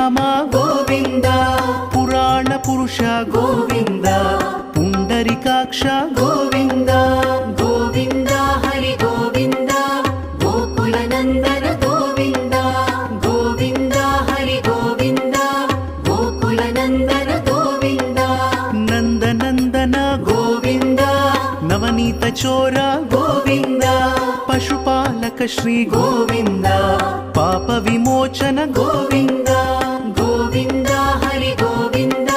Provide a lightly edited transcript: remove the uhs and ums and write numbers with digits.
శ్రీరామ గోవింద పురాణ పురుష గోవింద పుండరికాక్ష గోవింద గోవింద హరి గోవింద గోకుల నందన గోవింద గోవింద హరి గోవింద గోకుల నందన గోవింద నందనందన గోవింద నవనీత చోర గోవింద పశుపాలక శ్రీ గోవింద పాప విమోచన గోవింద గోవింద హరి గోవింద